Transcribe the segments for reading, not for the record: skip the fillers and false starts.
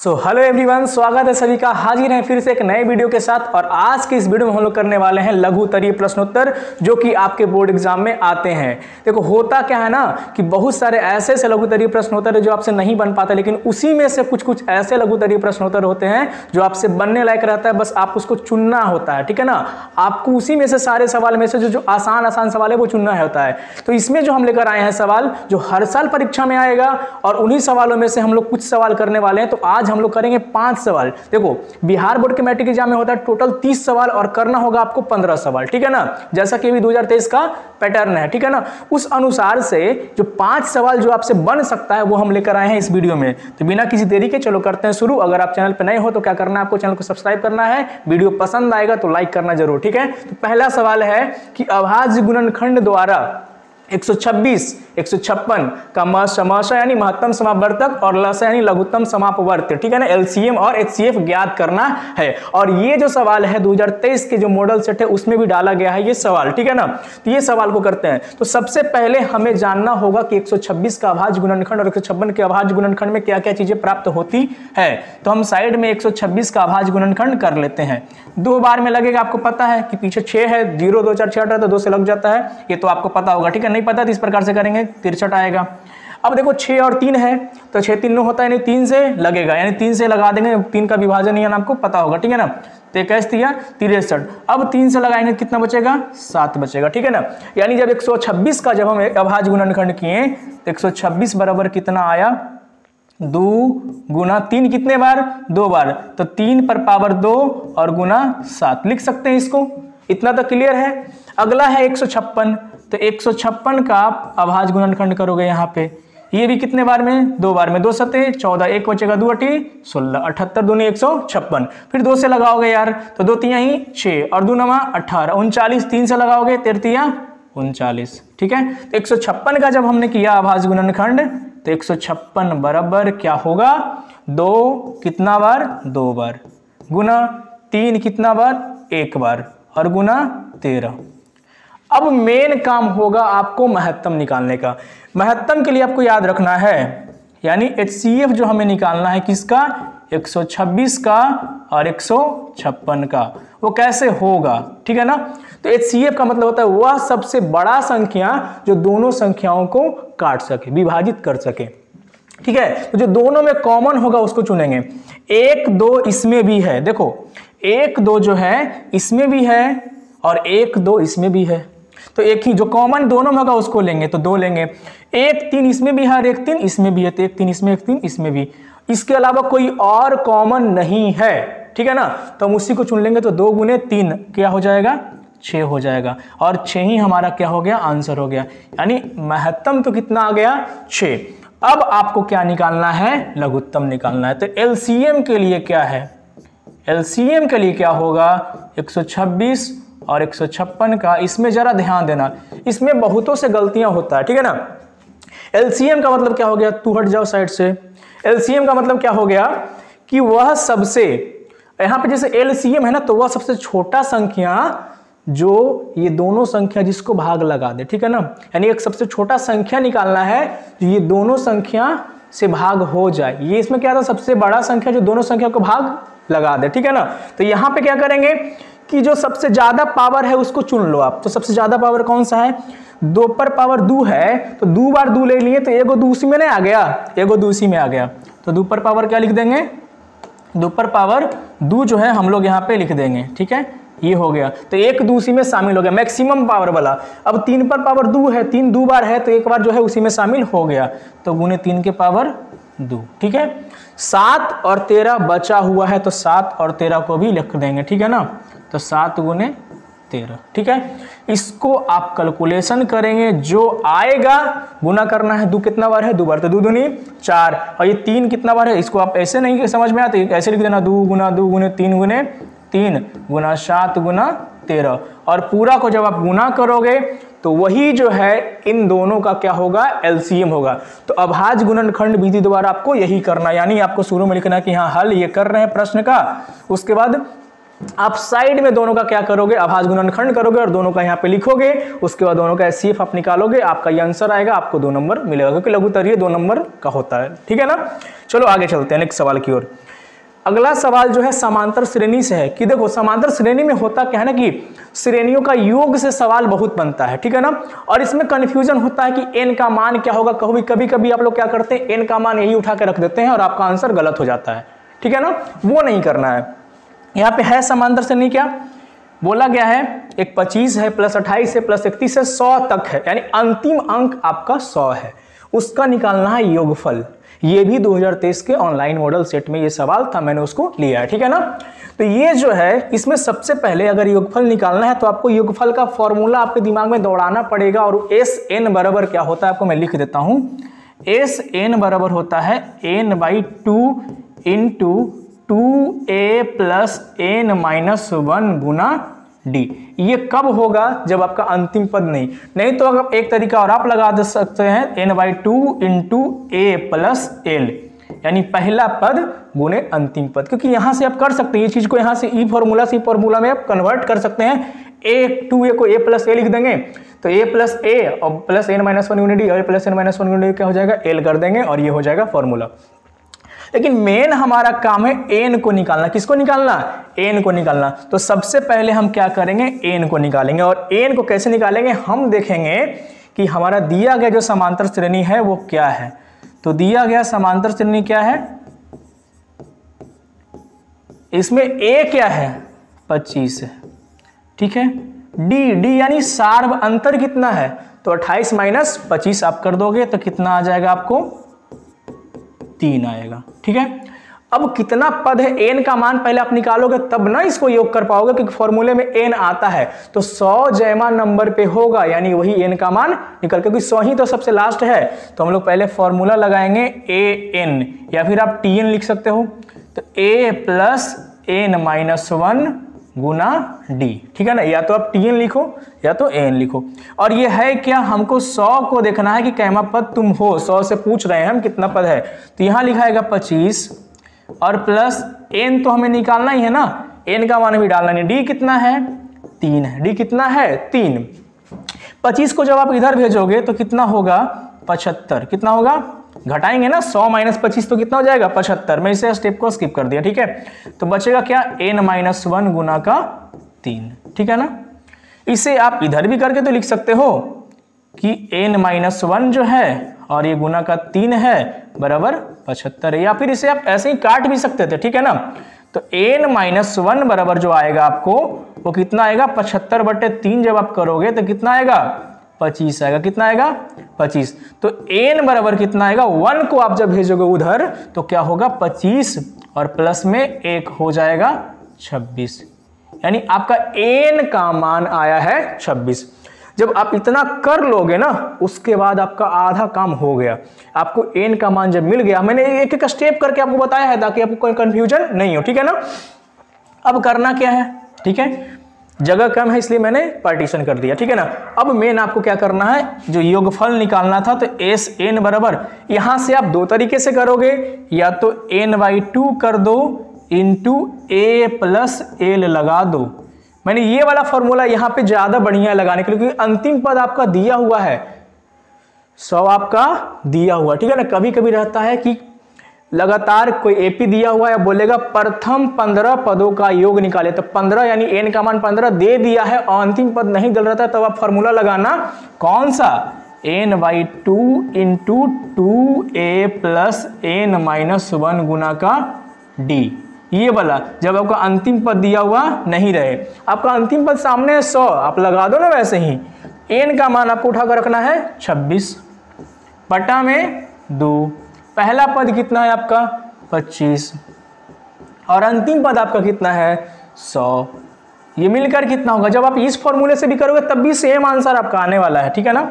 Hello everyone, स्वागत है सभी का। हाजिर हैं फिर से एक नए वीडियो के साथ। और आज के इस वीडियो में हम लोग करने वाले हैं लघुत्तरीय प्रश्नोत्तर जो कि आपके बोर्ड एग्जाम में आते हैं। देखो होता क्या है ना कि बहुत सारे ऐसे लघुत्तरीय प्रश्नोत्तर है जो आपसे नहीं बन पाते, लेकिन उसी में से कुछ कुछ ऐसे लघुत्तरीय प्रश्नोत्तर होते हैं जो आपसे बनने लायक रहता है। बस आप उसको चुनना होता है, ठीक है ना। आपको उसी में से सारे सवाल में से जो आसान सवाल है वो चुनना होता है। तो इसमें जो हम लेकर आए हैं सवाल जो हर साल परीक्षा में आएगा, और उन्हीं सवालों में से हम लोग कुछ सवाल करने वाले हैं। तो आज हम लोग करेंगे 5 सवाल। देखो बिहार बोर्ड के मैट्रिक एग्जाम में होता है टोटल 30 सवाल और करना होगा आपको 15 सवाल, ठीक है ना। जैसा कि अभी 2023 का पैटर्न है, ठीक है ना। उस अनुसार से जो 5 सवाल जो आपसे बन सकता है वो हम लेकर आए हैं इस वीडियो में। तो बिना किसी देरी के चलो करते हैं शुरू। अगर आप चैनल पर नए हो तो क्या करना है, आपको चैनल को सब्सक्राइब करना है, वीडियो पसंद आएगा तो लाइक करना जरूर, ठीक है। तो पहला सवाल है कि अभाज्य गुणनखंड द्वारा 126, 156 का समाशय यानी महत्तम समापवर्तक और लसाय यानी लघुत्तम समापवर्त्य, ठीक है ना, एलसीएम और एचसीएफ ज्ञात करना है। और ये जो सवाल है 2023 के जो मॉडल सेट है उसमें भी डाला गया है ये सवाल, ठीक है ना। तो ये सवाल को करते हैं। तो सबसे पहले हमें जानना होगा कि 126 का अभाज्य गुणनखंड और 156 के अभाज्य गुणनखंड में क्या क्या चीजें प्राप्त होती है। तो हम साइड में 126 का अभाज्य गुणनखंड कर लेते हैं। 2 बार में लगेगा, आपको पता है कि पीछे 6 है, 0 2 4 6 तो 2 से लग जाता है, ये तो आपको पता होगा, ठीक है। नहीं पता तो इस प्रकार से करेंगे, 63 आएगा। अब देखो 6 और 3 है तो 6 3 होता है, यानी 3 से लगेगा, यानी 3 से लगा देंगे। 3 का विभाजन यानी आपको पता होगा, ठीक है ना। तो 21 दिया 63। अब 3 से लगाएंगे कितना बचेगा, 7 बचेगा, ठीक है ना। यानी जब 126 का जब हम अभाज्य गुणनखंड किए तो 126 बराबर कितना आया, 2 गुना 3 कितने बार, 2 बार, तो 3 पर पावर 2 और गुना 7 लिख सकते हैं इसको। इतना तो क्लियर है। अगला है 156, तो 156 का आप अभाज्य गुणनखंड करोगे यहाँ पे, ये भी कितने बार में, 2 बार में, 2 सते 14, 1 बचेगा 2 अठी 16, 78 दूनी 156। फिर 2 से लगाओगे यार तो 2 तिया ही 6 और 2 नमा 18, 39, 3 से लगाओगे 13 39, ठीक है। तो 156 का जब हमने किया अभाज्य गुणनखंड तो 156 बराबर क्या होगा, 2 कितना बार, 2 बार, गुना 3 कितना बार, 1 बार, और गुना 13। अब मेन काम होगा आपको महत्तम निकालने का। महत्तम के लिए आपको याद रखना है, यानी HCF जो हमें निकालना है किसका, 126 का और 156 का। वो कैसे होगा, ठीक है ना। तो HCF का मतलब होता है वह सबसे बड़ा संख्या जो दोनों संख्याओं को काट सके, विभाजित कर सके, ठीक है। तो जो दोनों में कॉमन होगा उसको चुनेंगे। 1 2 इसमें भी है, देखो 1 2 जो है इसमें भी है और 1 2 इसमें भी है, तो एक ही जो कॉमन दोनों में होगा उसको लेंगे, तो 2 लेंगे। 1 3 इसमें भी है और 1 3 इसमें भी है, तो 1 3 इसमें 1 3 इसमें भी। इसके अलावा कोई और कॉमन नहीं है, ठीक है ना। तो हम उसी को चुन लेंगे। तो 2 गुने 3 क्या हो जाएगा, 6 हो जाएगा, और 6 ही हमारा क्या हो गया, आंसर हो गया। यानी महत्तम तो कितना आ गया, 6। अब आपको क्या निकालना है, लघुत्तम निकालना है। तो एलसीएम के लिए क्या है, एलसीएम के लिए क्या होगा, 126 और 156 का। इसमें जरा ध्यान देना, इसमें बहुतों से गलतियां होता है, ठीक है ना। एलसीएम का मतलब क्या हो गया, तू हट जाओ साइड से। एलसीएम का मतलब क्या हो गया कि वह सबसे, यहां पे जैसे एलसीएम है ना, तो वह सबसे छोटा संख्या जो ये दोनों संख्या जिसको भाग लगा दे, ठीक है ना। यानी एक सबसे छोटा संख्या निकालना है जो ये दोनों संख्या से भाग हो जाए। ये इसमें क्या था, सबसे बड़ा संख्या जो दोनों संख्या को भाग लगा दे, ठीक है ना। तो यहां पे क्या करेंगे कि जो सबसे ज्यादा पावर है उसको चुन लो आप। तो सबसे ज्यादा पावर कौन सा है, 2 पर पावर 2 है, तो 2 बार 2 ले लिए, तो एगो 2 उसी में नहीं आ गया, एगो 2 उसी में आ गया। तो 2 पर पावर क्या लिख देंगे, 2 पर पावर 2 जो है हम लोग यहाँ पे लिख देंगे, ठीक है। ये हो गया, तो 1 2 उसी में शामिल हो गया, मैक्सिमम पावर वाला। अब 3 पर पावर 2 है, 3 2 बार है, तो 1 बार जो है उसी में शामिल हो गया, तो गुने 3 के पावर 2, ठीक है। 7 और 13 बचा हुआ है, तो 7 और 13 को भी लिख देंगे, ठीक है ना। तो 7 गुने 13, ठीक है। इसको आप कैलकुलेशन करेंगे, जो आएगा गुना करना है, 2 कितना बार है, 2 बार, तो 2 दूनी 4, और ये 3 कितना बार है, इसको आप ऐसे नहीं समझ में आता, ऐसे लिख देना, 2 गुना 2 गुने 3 गुने 3 गुना 7 गुना 13, और पूरा को जब आप गुना करोगे तो वही जो है इन दोनों का क्या होगा, एलसीएम होगा। तो अभाज्य गुणनखंड विधि द्वारा आपको यही करना, यानी आपको शुरू में लिखना कि हाँ हल ये कर रहे हैं प्रश्न का, उसके बाद आप साइड में दोनों का क्या करोगे, अभाज्य गुणनखंड करोगे और दोनों का यहाँ पे लिखोगे, उसके बाद दोनों का HCF आप निकालोगे, आपका ये आंसर आएगा, आपको 2 नंबर मिलेगा, क्योंकि लघुत्तरीय 2 नंबर का होता है। ठीक है ना। चलो आगे चलते हैं नेक्स्ट सवाल की ओर। अगला सवाल जो है समांतर श्रेणी से है कि देखो समांतर श्रेणी में होता क्या है ना कि श्रेणियों का योग से सवाल बहुत बनता है। ठीक है ना। और इसमें कंफ्यूजन होता है कि n का मान क्या होगा, कभी कभी आप लोग क्या करते हैं n का मान यही उठा के रख देते हैं और आपका आंसर गलत हो जाता है। ठीक है ना, वो नहीं करना है। यहाँ पे है समांतर श्रेणी क्या बोला गया है, एक 25 है प्लस 28 है प्लस 31 है 100 तक है, यानी अंतिम अंक आपका 100 है, उसका निकालना है योगफल। ये भी 2023 के ऑनलाइन मॉडल सेट में ये सवाल था, मैंने उसको लिया है। ठीक है ना। तो ये जो है इसमें सबसे पहले अगर योगफल निकालना है तो आपको योगफल का फॉर्मूला आपके दिमाग में दौड़ाना पड़ेगा, और SN बराबर क्या होता है आपको मैं लिख देता हूं। SN बराबर होता है n/2 into 2a plus n-1 गुना d। ये कब होगा, जब आपका अंतिम पद नहीं तो अगर एक तरीका और आप लगा दे सकते हैं n/2 into a plus l, यानी पहला पद गुने अंतिम पद, क्योंकि यहां से आप कर सकते हैं ये चीज को, यहां से ई फॉर्मूला में आप कन्वर्ट कर सकते हैं। a को a प्लस a लिख देंगे तो a प्लस a और प्लस n-1 गुने d, और प्लस n-1 गुने d क्या हो जाएगा, l कर देंगे और ये हो जाएगा फॉर्मूला। लेकिन मेन हमारा काम है एन को निकालना। किसको निकालना, एन को निकालना। तो सबसे पहले हम क्या करेंगे, एन को निकालेंगे। और एन को कैसे निकालेंगे हम देखेंगे कि हमारा दिया गया जो समांतर श्रेणी है वो क्या है। तो दिया गया समांतर श्रेणी क्या है, इसमें ए क्या है 25 है। ठीक है। डी यानी सार्व अंतर कितना है, तो 28 माइनस 25 आप कर दोगे तो कितना आ जाएगा आपको 3 आएगा। ठीक है। अब कितना पद है, एन का मान पहले आप निकालोगे तब ना इसको योग कर पाओगे, क्योंकि फॉर्मूले में एन आता है तो 100 जैमा नंबर पे होगा, यानी वही एन का मान निकल, क्योंकि 100 ही तो सबसे लास्ट है। तो हम लोग पहले फॉर्मूला लगाएंगे एन, या फिर आप टीएन लिख सकते हो, तो ए प्लस n-1 गुना डी। ठीक है ना, या तो आप टीएन लिखो या तो एन लिखो। और ये है क्या, हमको 100 को देखना है कि कैमा पद तुम हो, 100 से पूछ रहे हैं हम कितना पद है, तो यहाँ लिखाएगा 25 और प्लस एन तो हमें निकालना ही है ना, एन का मान भी डालना नहीं। डी कितना है 3 है, डी कितना है 3। 25 को जब आप इधर भेजोगे तो कितना होगा 75, कितना होगा घटाएंगे ना 100 माइनस 25 तो कितना हो जाएगा 75। मैं इसे स्टेप को स्किप कर दिया। ठीक है। तो बचेगा क्या n-1 गुना का 3। ठीक है ना। इसे आप इधर भी करके तो लिख सकते हो कि n-1 जो है और ये गुना का 3 है बराबर 75 है, या फिर इसे आप ऐसे ही काट भी सकते थे। ठीक है ना। तो n-1 बराबर जो आएगा आपको वो कितना आएगा 75/3 जब आप करोगे तो कितना आएगा 25 आएगा। कितना आएगा 25। तो n बराबर कितना आएगा 1 को आप जब भेजोगे उधर तो क्या होगा 25 और प्लस में 1 हो जाएगा 26, यानी आपका n का मान आया है 26। जब आप इतना कर लोगे ना उसके बाद आपका आधा काम हो गया। आपको n का मान जब मिल गया, मैंने एक एक स्टेप करके आपको बताया है ताकि आपको कोई कंफ्यूजन नहीं हो। ठीक है ना। अब करना क्या है, ठीक है, जगह कम है इसलिए मैंने पार्टीशन कर दिया। ठीक है ना। अब मेन आपको क्या करना है, जो योगफल निकालना था, तो एस एन बराबर यहां से आप दो तरीके से करोगे, या तो n/2 कर दो इंटू ए प्लस एल लगा दो। मैंने ये वाला फॉर्मूला यहाँ पे ज्यादा बढ़िया लगाने के लिए, क्योंकि अंतिम पद आपका दिया हुआ है 100 आपका दिया हुआ। ठीक है ना। कभी कभी रहता है कि लगातार कोई एपी दिया हुआ है, बोलेगा प्रथम 15 पदों का योग निकाले, तो 15 यानी n का मान 15 दे दिया है और अंतिम पद नहीं डल रहा था, तब आप फॉर्मूला लगाना कौन सा n/2 into 2a plus n-1 गुना का d। ये वाला जब आपका अंतिम पद दिया हुआ नहीं रहे, आपका अंतिम पद सामने है 100, आप लगा दो ना वैसे ही। n का मान आपको उठाकर रखना है 26 बटा में 2। पहला पद कितना है आपका 25 और अंतिम पद आपका कितना है 100। ये मिलकर कितना होगा, जब आप इस फॉर्मूले से भी करोगे तब भी सेम आंसर आपका आने वाला है। ठीक है ना।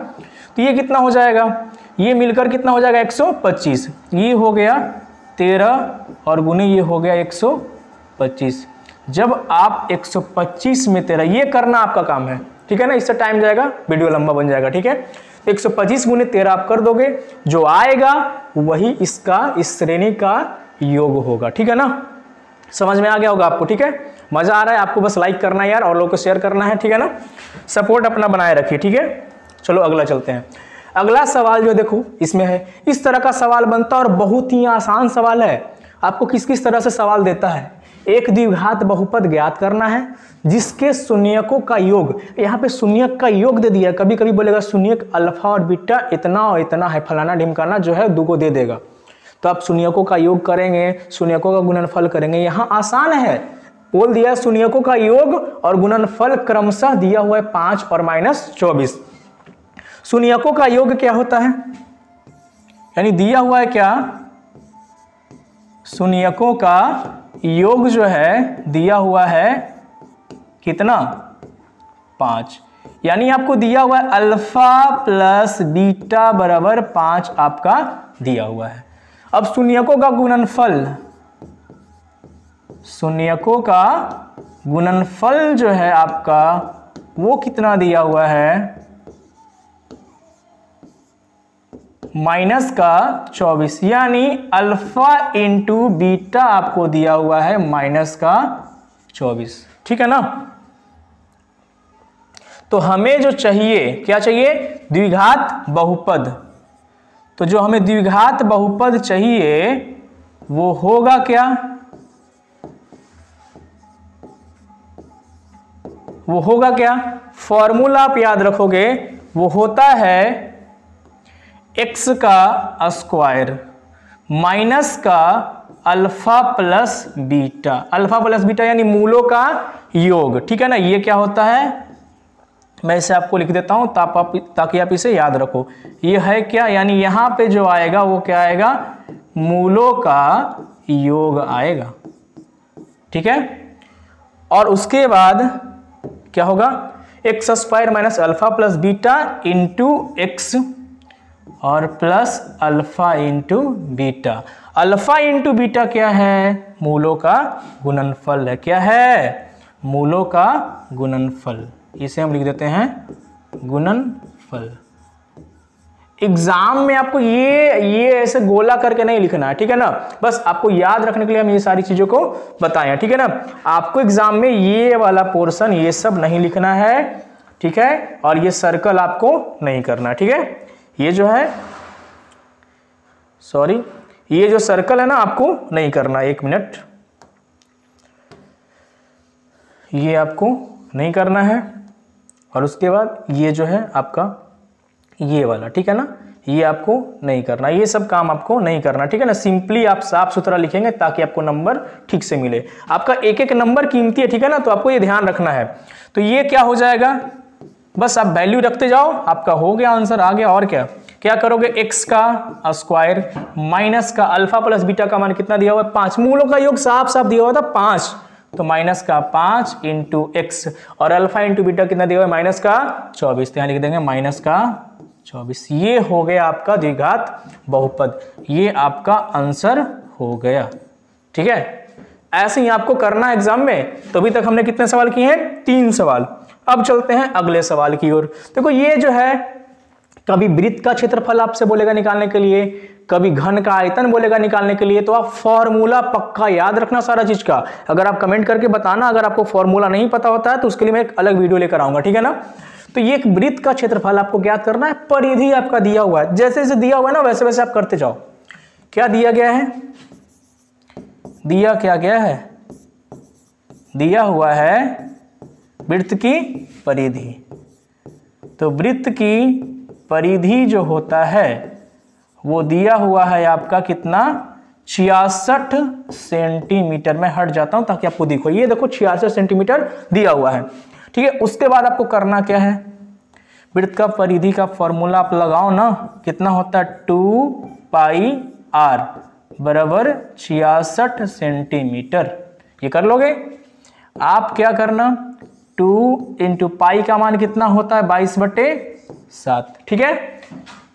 तो ये कितना हो जाएगा, ये मिलकर कितना हो जाएगा 125। ये हो गया 13 और गुने ये हो गया 125। जब आप 125 में 13, ये करना आपका काम है। ठीक है ना। इससे टाइम जाएगा, वीडियो लंबा बन जाएगा। ठीक है। 125 गुने 13 आप कर दोगे, जो आएगा वही इसका इस श्रेणी का योग होगा। ठीक है ना। समझ में आ गया होगा आपको, ठीक है। मजा आ रहा है आपको, बस लाइक करना है यार और लोगों को शेयर करना है, ठीक है ना। सपोर्ट अपना बनाए रखिए, ठीक है। चलो अगला चलते हैं। अगला सवाल जो देखो इसमें है, इस तरह का सवाल बनता है और बहुत ही आसान सवाल है। आपको किस किस तरह से सवाल देता है, एक द्विघात बहुपद ज्ञात करना है जिसके शून्यकों का योग, यहाँ पे शून्यक का योग दे दिया। कभी कभी बोलेगा शून्यक अल्फा और बीटा इतना और इतना है, फलाना ढिमकाना जो है दो को दे देगा, तो आप शून्यकों का योग करेंगे, शून्यकों का गुणनफल करेंगे। यहाँ आसान है, बोल दिया शून्यकों का योग और गुणनफल क्रमशः दिया हुआ है 5 और -24। शून्यकों का योग क्या होता है, यानी दिया हुआ है क्या, शून्यकों का योग जो है दिया हुआ है कितना 5, यानी आपको दिया हुआ है अल्फा प्लस बीटा बराबर 5 आपका दिया हुआ है। अब शून्यकों का गुणनफल, शून्यकों का गुणनफल जो है आपका वो कितना दिया हुआ है, -24, यानी अल्फा इंटू बीटा आपको दिया हुआ है -24, ठीक है ना। तो हमें जो चाहिए क्या चाहिए, द्विघात बहुपद। तो जो हमें द्विघात बहुपद चाहिए वो होगा क्या, वो होगा क्या, फॉर्मूला आप याद रखोगे, वो होता है x का स्क्वायर माइनस का alpha plus beta, alpha plus beta यानी मूलों का योग, ठीक है ना। ये क्या होता है, मैं इसे आपको लिख देता हूं ताकि आप इसे याद रखो। ये है क्या, यानी यहां पे जो आएगा वो क्या आएगा, मूलों का योग आएगा, ठीक है। और उसके बाद क्या होगा, x square minus alpha plus beta into x और plus alpha into beta. Alpha into beta क्या है, मूलों का गुणनफल है, क्या है, मूलों का गुणनफल। इसे हम लिख देते हैं गुणनफल। एग्जाम में आपको ये ऐसे गोला करके नहीं लिखना है, ठीक है ना। बस आपको याद रखने के लिए हम ये सारी चीजों को बताएं, ठीक है ना। आपको एग्जाम में ये वाला पोर्शन ये सब नहीं लिखना है, ठीक है, और ये सर्कल आपको नहीं करना, ठीक है। ये जो है सॉरी ये जो सर्कल है ना आपको नहीं करना, 1 मिनट, ये आपको नहीं करना है। और उसके बाद ये जो है आपका ये वाला, ठीक है ना, ये आपको नहीं करना, ये सब काम आपको नहीं करना, ठीक है ना। सिंपली आप साफ सुथरा लिखेंगे ताकि आपको नंबर ठीक से मिले। आपका एक एक नंबर कीमती है, ठीक है ना, तो आपको ये ध्यान रखना है। तो ये क्या हो जाएगा, बस आप वैल्यू रखते जाओ, आपका हो गया आंसर, आ गया। और क्या करोगे, x का स्क्वायर माइनस का अल्फा प्लस बीटा का मान कितना दिया हुआ है 5, मूलों का योग साफ साफ दिया हुआ था 5, तो माइनस का 5 इंटू एक्स और अल्फा इंटू बीटा कितना दिया हुआ है -24, तो यहाँ लिख देंगे -24। ये हो गया आपका द्विघात बहुपद, ये आपका आंसर हो गया, ठीक है। ऐसे ही आपको करना एग्जाम में। तो अभी तक हमने कितने सवाल किए हैं, 3 सवाल। अब चलते हैं अगले सवाल की ओर। देखो ये जो है, कभी वृत्त का क्षेत्रफल आपसे बोलेगा निकालने के लिए, कभी घन का आयतन बोलेगा निकालने के लिए, तो आप फॉर्मूला पक्का याद रखना सारा चीज का। अगर आप कमेंट करके बताना अगर आपको फॉर्मूला नहीं पता होता है तो उसके लिए मैं एक अलग वीडियो लेकर आऊंगा, ठीक है ना। तो ये एक वृत्त का क्षेत्रफल आपको ज्ञात करना है, परिधि आपका दिया हुआ है, जैसे जैसे दिया हुआ है ना वैसे वैसे आप करते जाओ। क्या दिया गया है, दिया क्या गया है, दिया हुआ है वृत्त की परिधि। तो वृत्त की परिधि जो होता है वो दिया हुआ है आपका कितना, 66 सेंटीमीटर। मैं हट जाता हूं ताकि आपको दिखो, ये देखो 66 सेंटीमीटर दिया हुआ है, ठीक है। उसके बाद आपको करना क्या है, वृत्त का परिधि का फॉर्मूला आप लगाओ ना, कितना होता है 2πr बराबर 66 सेंटीमीटर। ये कर लोगे आप, क्या करना 2 इंटू पाई का मान कितना होता है 22/7, ठीक है,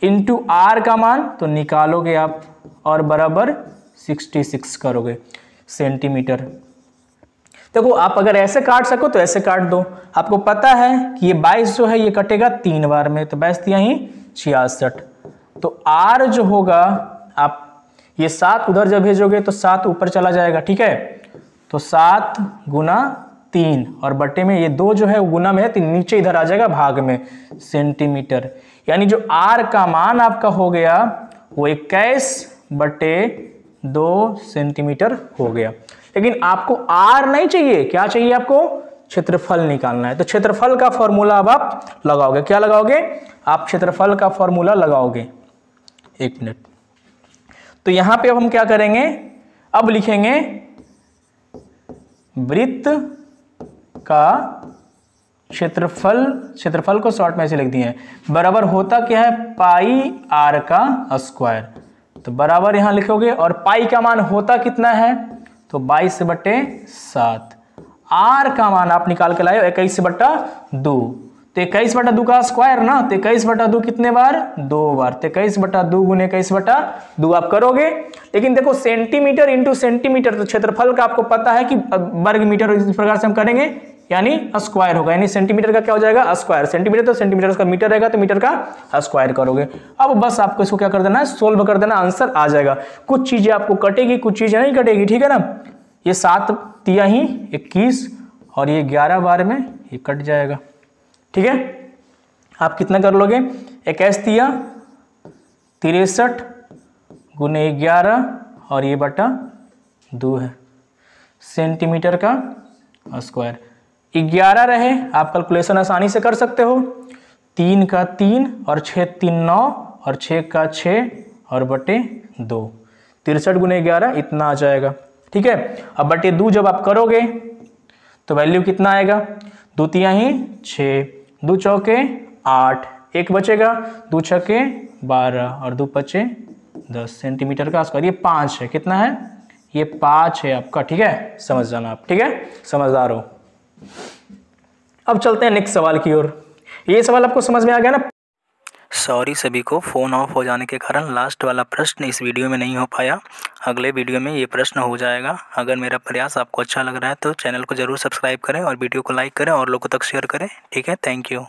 इंटू आर का मान तो निकालोगे आप और बराबर 66 करोगे सेंटीमीटर। देखो आप अगर ऐसे काट सको तो ऐसे काट दो, आपको पता है कि ये 22 जो है ये कटेगा 3 बार में, तो 22 यहीं 66, तो आर जो होगा, आप ये 7 उधर जब भेजोगे तो 7 ऊपर चला जाएगा, ठीक है, तो 7 गुना 3 और बटे में ये 2 जो है गुना में है तो नीचे इधर आ जाएगा भाग में सेंटीमीटर। यानी जो r का मान आपका हो गया वो 21 बटे 2 सेंटीमीटर हो गया। लेकिन आपको r नहीं चाहिए, क्या चाहिए आपको? क्षेत्रफल निकालना है। तो क्षेत्रफल का फॉर्मूला अब आप लगाओगे। क्या लगाओगे? आप क्षेत्रफल का फॉर्मूला लगाओगे। एक मिनट। तो यहां पे अब हम क्या करेंगे? अब लिखेंगे वृत्त का क्षेत्रफल को शॉर्ट में ऐसे लिख दिए हैं बराबर होता क्या है? पाई r का स्क्वायर। तो बराबर यहां लिखोगे और पाई का मान होता कितना है? तो 22 बटे 7। r का मान आप निकाल के लाए 21 बटा 2। तो 21 बटा 2 का स्क्वायर ना, तो 21 बटा 2 कितने बार? 2 बार। तो 21 बटा 2 गुने 21 बटा 2 आप करोगे। लेकिन देखो सेंटीमीटर इंटू सेंटीमीटर, तो क्षेत्रफल का आपको पता है कि वर्ग मीटर, इस प्रकार से हम करेंगे यानी स्क्वायर होगा। यानी सेंटीमीटर का क्या हो जाएगा? स्क्वायर। सेंटीमीटर तो सेंटीमीटर, उसका मीटर रहेगा तो मीटर का स्क्वायर करोगे। अब बस आपको इसको क्या कर देना है? सोल्व कर देना, आंसर आ जाएगा। कुछ चीजें आपको कटेगी, कुछ चीजें नहीं कटेगी, ठीक है ना। ये 7 तिया ही 21 और ये 11 बार में ये कट जाएगा, ठीक है। आप कितना कर लोगे? 21 तिया 63 गुने 11 और ये बटा 2 है सेंटीमीटर का स्क्वायर। 11 रहे, आप कैलकुलेशन आसानी से कर सकते हो। 3 का 3 और 6 3 9 और 6 का 6 और बटे 2। 63 गुने 11 इतना आ जाएगा, ठीक है। अब बटे 2 जब आप करोगे तो वैल्यू कितना आएगा? 2 तिया ही 6, 2 चौके 8, 1 बचेगा, 2 छक्के 12 और 2 पचे 10 सेंटीमीटर का स्क्वायर। ये 5 है, कितना है? ये 5 है आपका, ठीक है। समझ जाना आप, ठीक है, समझदार हो। अब चलते हैं नेक्स्ट सवाल की ओर। ये सवाल आपको समझ में आ गया ना? सॉरी सभी को, फ़ोन ऑफ हो जाने के कारण लास्ट वाला प्रश्न इस वीडियो में नहीं हो पाया। अगले वीडियो में ये प्रश्न हो जाएगा। अगर मेरा प्रयास आपको अच्छा लग रहा है तो चैनल को ज़रूर सब्सक्राइब करें और वीडियो को लाइक करें और लोगों तक शेयर करें, ठीक है। Thank you.